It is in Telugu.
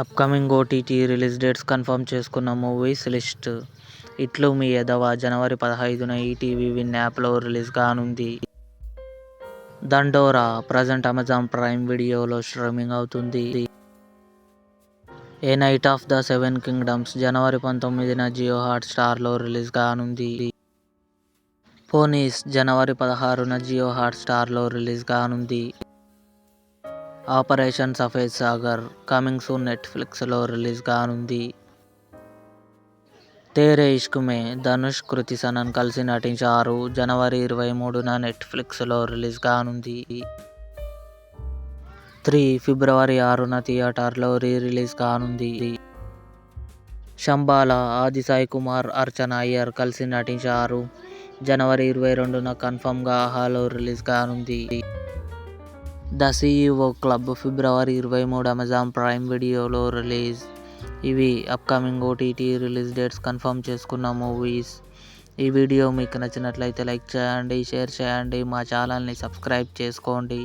Upcoming OTT release dates confirm చేసుకున్న మూవీస్ లిస్ట్. ఇట్లు మీ ఎదవ జనవరి 15న ఈటీవీ విన్ యాప్లో రిలీజ్ కానుంది. దండోరా ప్రజెంట్ అమెజాన్ ప్రైమ్ వీడియోలో స్ట్రీమింగ్ అవుతుంది. A knight of the seven kingdoms జనవరి 19న జియో హాట్స్టార్లో రిలీజ్ కానుంది. పోనీస్ జనవరి 16న జియో హాట్స్టార్లో రిలీజ్ కానుంది. Operation Safed Sagar coming soon నెట్ఫ్లిక్స్లో రిలీజ్ కానుంది. తేరే ఇష్క్ మే ధనుష్, కృతి సనన్ కలిసి నటించారు. జనవరి 23న నెట్ఫ్లిక్స్లో రిలీజ్ కానుంది. 3 ఫిబ్రవరి 6న థియేటర్లో రిలీజ్ కానుంది. శంబాల ఆది సాయి కుమార్, అర్చన అయ్యర్ కలిసి నటించారు. జనవరి 22న కన్ఫర్మ్గా ఆహాలో రిలీజ్ కానుంది. The CEO club February 23 Amazon Prime వీడియోలో రిలీజ్. ఇవి upcoming OTT release dates confirm చేసుకున్న మూవీస్. ఈ వీడియో మీకు నచ్చినట్లయితే లైక్ చేయండి, షేర్ చేయండి, మా ఛానల్ని సబ్స్క్రైబ్ చేసుకోండి.